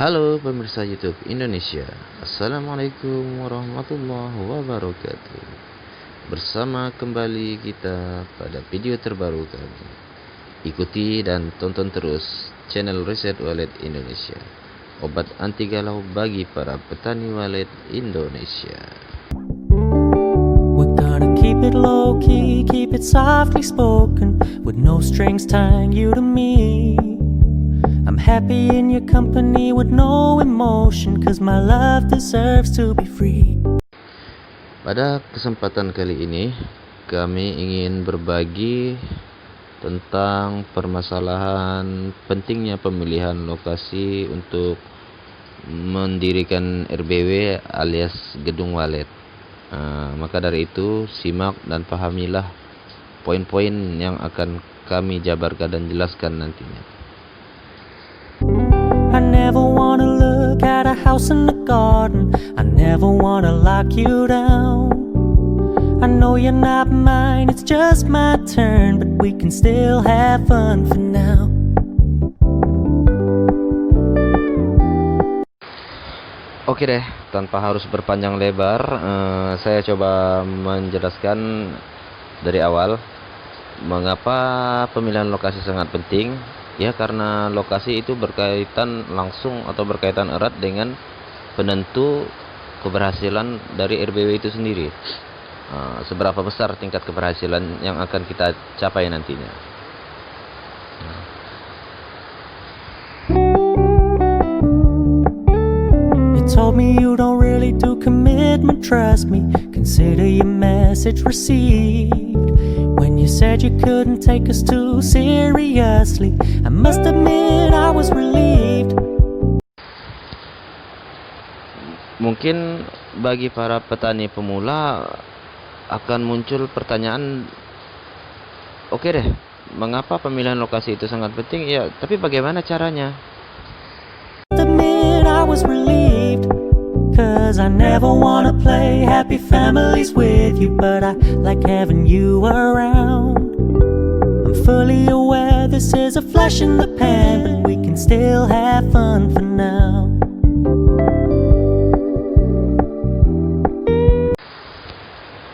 Halo pemirsa YouTube Indonesia, Assalamualaikum warahmatullahi wabarakatuh. Bersama kembali kita pada video terbaru kami. Ikuti dan tonton terus channel Reset Wallet Indonesia, obat anti galau bagi para petani wallet Indonesia. We're gonna keep it low key, keep it softly spoken, with no strings tying you to me. I'm happy in your company with no emotion, cause my love deserves to be free. Pada kesempatan kali ini kami ingin berbagi tentang permasalahan pentingnya pemilihan lokasi untuk mendirikan RBW alias gedung wallet. Maka dari itu simak dan pahamilah poin-poin yang akan kami jabarkan dan jelaskan nantinya. I never wanna look at a house in the garden, I never wanna lock you down. I know you're not mine, it's just my turn, but we can still have fun for now. Oke deh, tanpa harus berpanjang lebar, saya coba menjelaskan dari awal mengapa pemilihan lokasi sangat penting. Ya, karena lokasi itu berkaitan langsung atau berkaitan erat dengan penentu keberhasilan dari RBW itu sendiri. Seberapa besar tingkat keberhasilan yang akan kita capai nantinya. You told me you don't really do commitment, trust me, consider your message received. When you said you couldn't take us too seriously, I must admit I was relieved. Mungkin bagi para petani pemula akan muncul pertanyaan, oke deh, mengapa pemilihan lokasi itu sangat penting? Ya, tapi bagaimana caranya? Admit I was relieved, cause I never wanna play happy families with you, but I like having you around. I'm fully aware this is a flash in the pan, but we can still have fun for now.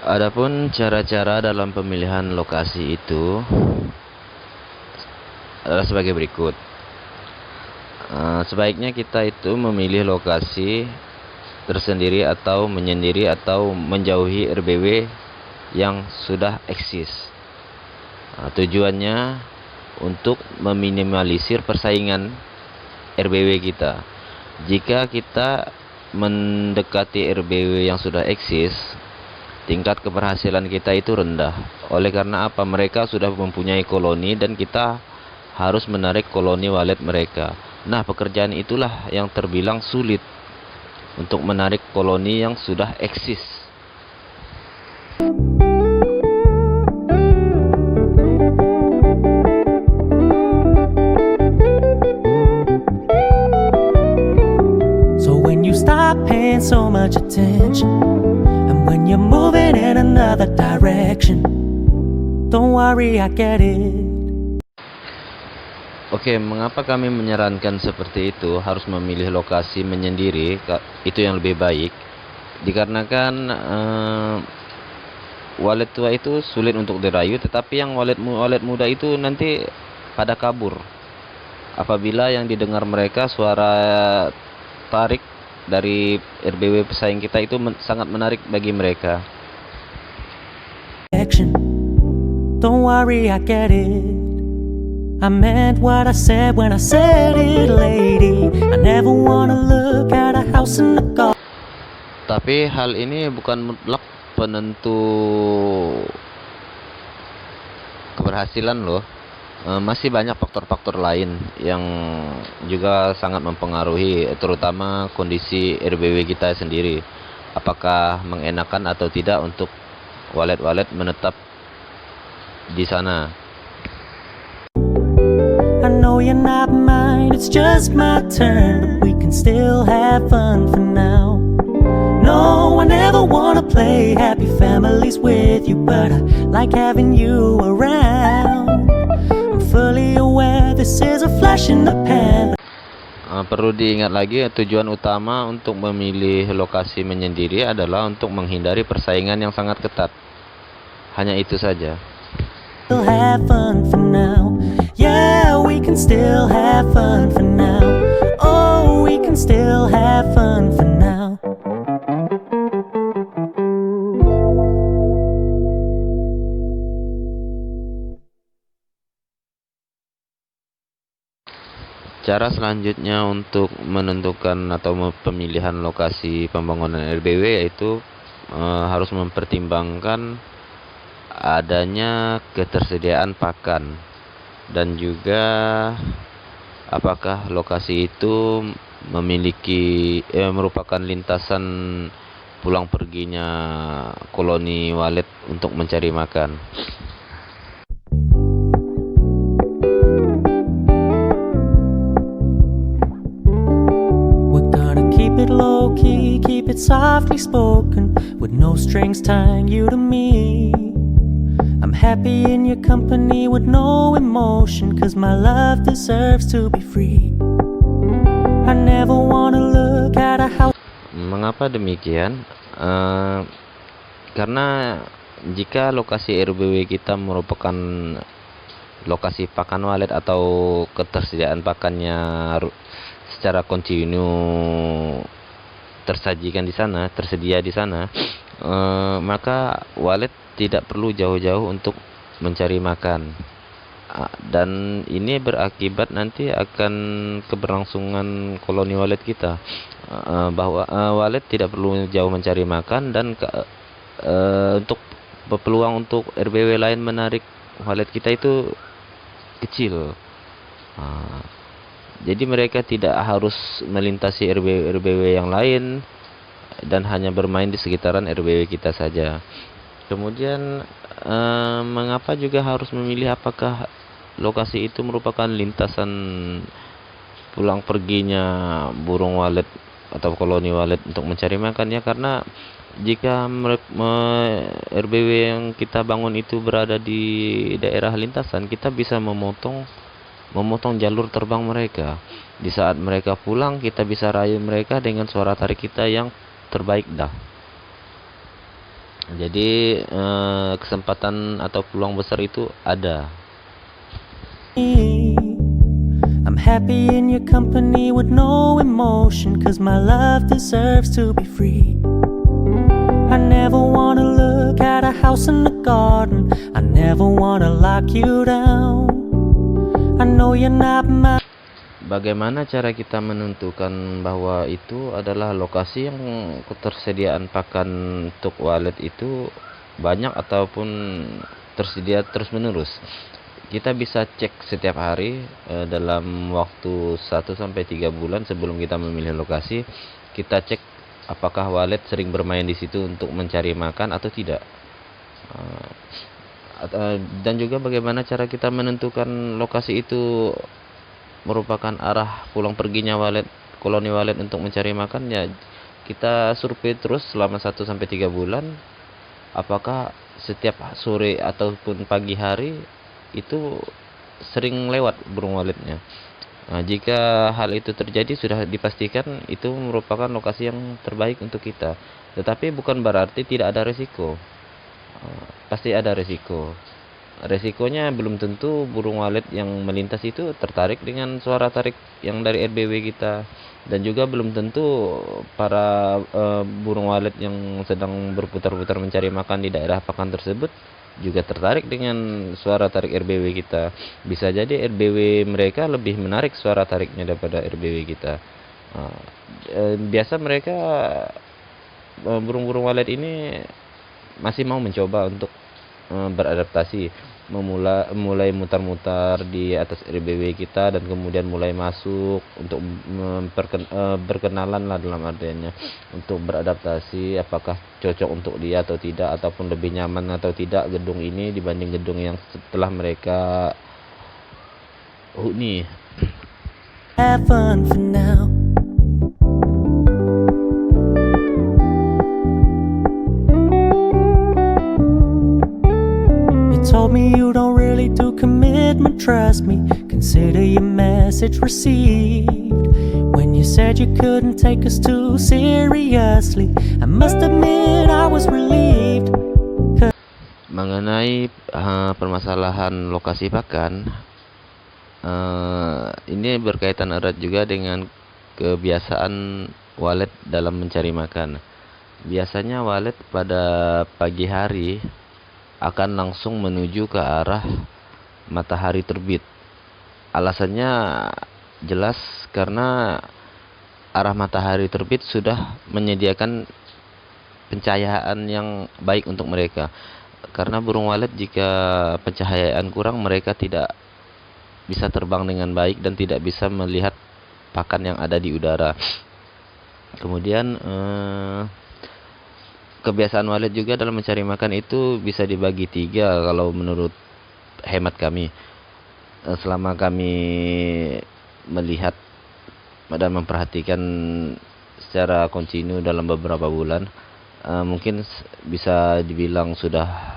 Adapun cara-cara dalam pemilihan lokasi itu adalah sebagai berikut. Sebaiknya kita itu memilih lokasi tersendiri atau menyendiri atau menjauhi RBW yang sudah eksis. Tujuannya untuk meminimalisir persaingan RBW kita. Jika kita mendekati RBW yang sudah eksis, tingkat keberhasilan kita itu rendah. Oleh karena apa? Mereka sudah mempunyai koloni dan kita harus menarik koloni wallet mereka. Nah, pekerjaan itulah yang terbilang sulit untuk menarik koloni yang sudah eksis. So when you stop paying so much attention, and when you're moving in another direction, don't worry, I get it. Oke, mengapa kami menyarankan seperti itu, harus memilih lokasi menyendiri, itu yang lebih baik. Dikarenakan wallet tua itu sulit untuk dirayu, tetapi yang wallet muda itu nanti pada kabur. Apabila yang didengar mereka suara tarik dari RBW pesaing kita itu sangat menarik bagi mereka. Don't worry, I get it. I meant what I said when I said it, lady. I never wanna look at a house in the garden. Tapi hal ini bukan mutlak penentu keberhasilan loh. Masih banyak faktor-faktor lain yang juga sangat mempengaruhi, terutama kondisi RBW kita sendiri. Apakah mengenakan atau tidak untuk wallet-wallet menetap di sana. I know you're not mine, it's just my turn, but we can still have fun for now. No, I never wanna play happy families with you, but I like having you around. I'm fully aware this is a flash in the pan. Perlu diingat lagi, tujuan utama untuk memilih lokasi menyendiri adalah untuk menghindari persaingan yang sangat ketat. Hanya itu saja. Still have fun for now. Yeah, we can still have fun for now. Oh, we can still have fun for now. Cara selanjutnya untuk menentukan atau pemilihan lokasi pembangunan RBW yaitu harus mempertimbangkan adanya ketersediaan pakan dan juga apakah lokasi itu memiliki merupakan lintasan pulang perginya koloni walet untuk mencari makan. Keep it low key, keep it softly spoken, with no strings tying you to me. I'm happy in your company with no emotion, cause my love deserves to be free. I never wanna look at a house. Mengapa demikian? Karena jika lokasi RBW kita merupakan lokasi pakan walet atau ketersediaan pakannya secara kontinu tersedia di sana, maka walet tidak perlu jauh-jauh untuk mencari makan, dan ini berakibat nanti akan keberlangsungan koloni walet kita, bahwa walet tidak perlu jauh mencari makan dan untuk peluang untuk RBW lain menarik walet kita itu kecil. Jadi mereka tidak harus melintasi RBW yang lain dan hanya bermain di sekitaran RBW kita saja. Kemudian mengapa juga harus memilih apakah lokasi itu merupakan lintasan pulang perginya burung walet atau koloni walet untuk mencari makan? Ya karena jika RBW yang kita bangun itu berada di daerah lintasan, kita bisa memotong jalur terbang mereka. Di saat mereka pulang, kita bisa rayu mereka dengan suara tarik kita yang terbaik dah. Jadi kesempatan atau peluang besar itu ada. I'm happy in your company with no emotion, cause my love deserves to be free. I never wanna look at a house in the garden, I never wanna lock you down. I know you're not my. Bagaimana cara kita menentukan bahwa itu adalah lokasi yang ketersediaan pakan untuk walet itu banyak ataupun tersedia terus-menerus? Kita bisa cek setiap hari dalam waktu 1-3 bulan sebelum kita memilih lokasi. Kita cek apakah walet sering bermain di situ untuk mencari makan atau tidak. Dan juga bagaimana cara kita menentukan lokasi itu merupakan arah pulang perginya walet, koloni walet untuk mencari makan. Ya kita survei terus selama 1-3 bulan apakah setiap sore ataupun pagi hari itu sering lewat burung waletnya. Jika hal itu terjadi, sudah dipastikan itu merupakan lokasi yang terbaik untuk kita. Tetapi bukan berarti tidak ada resiko. Pasti ada resiko. Resikonya belum tentu burung walet yang melintas itu tertarik dengan suara tarik yang dari RBW kita, dan juga belum tentu para burung walet yang sedang berputar-putar mencari makan di daerah pakan tersebut juga tertarik dengan suara tarik RBW kita. Bisa jadi RBW mereka lebih menarik suara tariknya daripada RBW kita. Biasa mereka burung-burung walet ini masih mau mencoba untuk beradaptasi, mulai mutar-mutar di atas RBW kita dan kemudian mulai masuk untuk berkenalan lah, dalam artiannya untuk beradaptasi apakah cocok untuk dia atau tidak, ataupun lebih nyaman atau tidak gedung ini dibanding gedung yang setelah mereka huni. Have fun for now. Told me you don't really do commitment, trust me. consider your message received. When you said you couldn't take us too seriously, I must admit I was relieved. Mengenai permasalahan lokasi pakan, ini berkaitan erat juga dengan kebiasaan walet dalam mencari makan. Biasanya walet pada pagi hari akan langsung menuju ke arah matahari terbit. Alasannya jelas karena arah matahari terbit sudah menyediakan pencahayaan yang baik untuk mereka. Karena burung walet jika pencahayaan kurang, mereka tidak bisa terbang dengan baik dan tidak bisa melihat pakan yang ada di udara. Kemudian kebiasaan walet juga dalam mencari makan itu bisa dibagi 3 kalau menurut hemat kami. Selama kami melihat dan memperhatikan secara kontinu dalam beberapa bulan, mungkin bisa dibilang sudah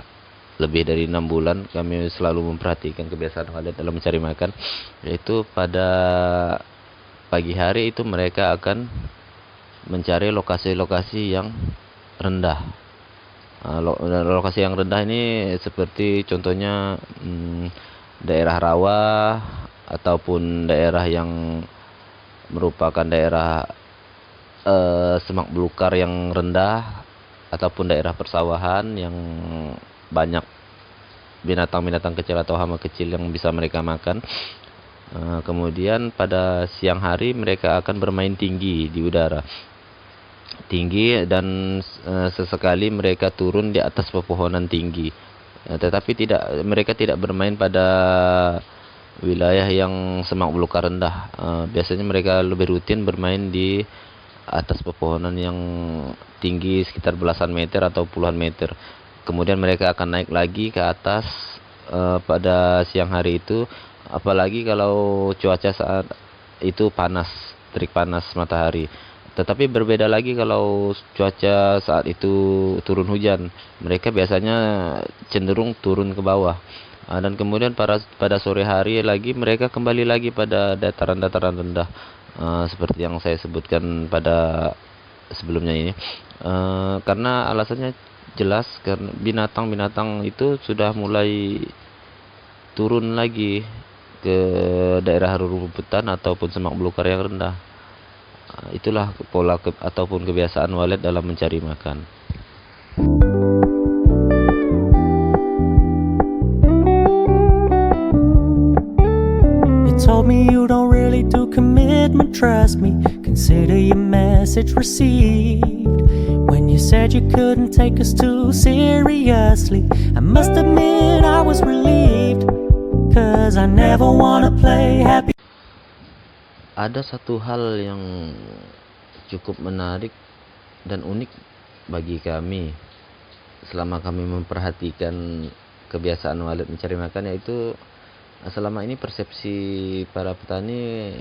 lebih dari 6 bulan kami selalu memperhatikan kebiasaan walet dalam mencari makan, yaitu pada pagi hari itu mereka akan mencari lokasi-lokasi yang rendah. Lokasi yang rendah ini seperti contohnya daerah rawa ataupun daerah yang merupakan daerah semak belukar yang rendah ataupun daerah persawahan yang banyak binatang-binatang kecil atau hama kecil yang bisa mereka makan. Kemudian pada siang hari mereka akan bermain tinggi di udara, dan sesekali mereka turun di atas pepohonan tinggi. Tetapi mereka tidak bermain pada wilayah yang semak belukar rendah. Biasanya mereka lebih rutin bermain di atas pepohonan yang tinggi sekitar belasan meter atau puluhan meter. Kemudian mereka akan naik lagi ke atas pada siang hari itu, apalagi kalau cuaca saat itu panas, terik panas matahari. Tetapi berbeda lagi kalau cuaca saat itu turun hujan, mereka biasanya cenderung turun ke bawah. Dan kemudian pada sore hari lagi mereka kembali lagi pada dataran-dataran rendah, seperti yang saya sebutkan pada sebelumnya ini. Karena alasannya jelas, karena binatang-binatang itu sudah mulai turun lagi ke daerah rumputan ataupun semak belukar yang rendah. Itulah pola ataupun kebiasaan walet dalam mencari makan. You told me you don't really do commitment, trust me, consider your message received. When you said you couldn't take us too seriously, I must admit I was relieved, 'cause I never wanna play happy. Ada satu hal yang cukup menarik dan unik bagi kami selama kami memperhatikan kebiasaan walet mencari makan, yaitu selama ini persepsi para petani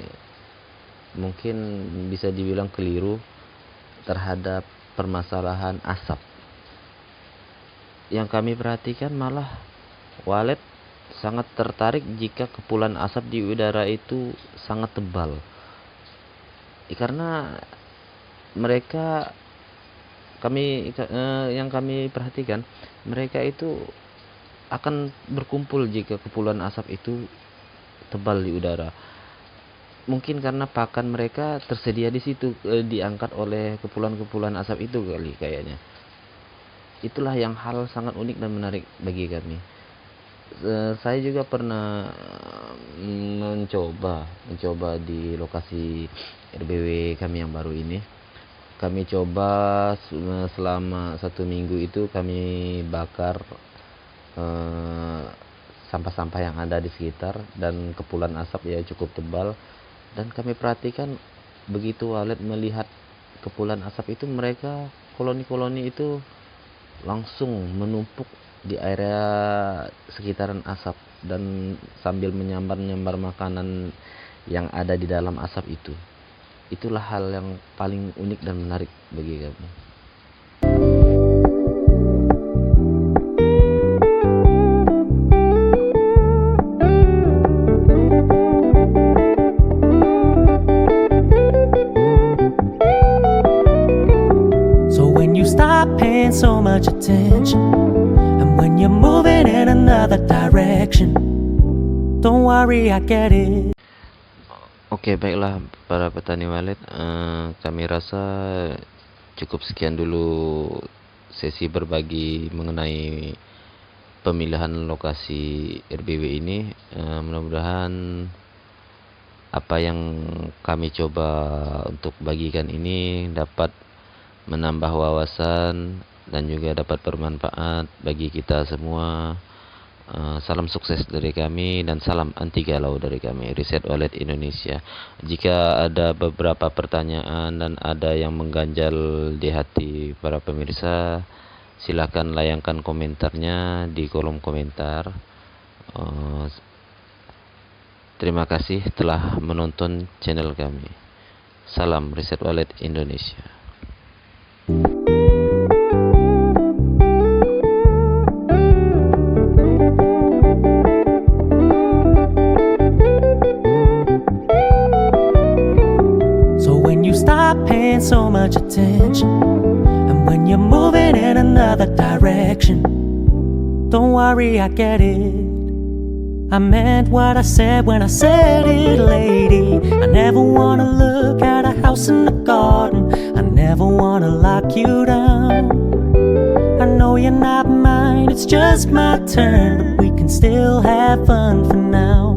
mungkin bisa dibilang keliru terhadap permasalahan asap. Yang kami perhatikan malah walet sangat tertarik jika kepulan asap di udara itu sangat tebal. Karena mereka yang kami perhatikan, mereka itu akan berkumpul jika kepulan asap itu tebal di udara. Mungkin karena pakan mereka tersedia di situ, diangkat oleh kepulan-kepulan asap itu kali kayaknya. Itulah yang hal sangat unik dan menarik bagi kami. Saya juga pernah mencoba di lokasi RBW kami yang baru ini. Kami coba selama 1 minggu itu kami bakar sampah-sampah yang ada di sekitar, dan kepulan asap ya cukup tebal. Dan kami perhatikan begitu walet melihat kepulan asap itu, mereka koloni-koloni itu langsung menumpuk di area sekitaran asap dan sambil menyambar-nyambar makanan yang ada di dalam asap itu. Itulah hal yang paling unik dan menarik bagi kami. much attention. And when you're moving in another direction, don't worry, I get it. Oke, baiklah para petani walet, kami rasa cukup sekian dulu sesi berbagi mengenai pemilihan lokasi RBW ini. Mudah-mudahan apa yang kami coba untuk bagikan ini dapat menambah wawasan dan juga dapat bermanfaat bagi kita semua. Salam sukses dari kami dan salam anti galau dari kami, Riset Walet Indonesia. Jika ada beberapa pertanyaan dan ada yang mengganjal di hati para pemirsa, silakan layangkan komentarnya di kolom komentar. Terima kasih telah menonton channel kami. Salam Riset Walet Indonesia. So when you stop paying so much attention, and when you're moving in another direction, don't worry, I get it. I meant what I said when I said it, lady. I never wanna look at a house in the garden. I never wanna lock you down. I know you're not mine, it's just my turn, but we can still have fun for now.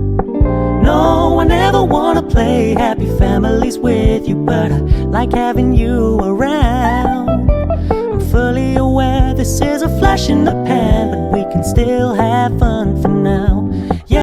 No, I never wanna play happy families with you, but I like having you around. I'm fully aware this is a flash in the pan, but we can still have fun for now.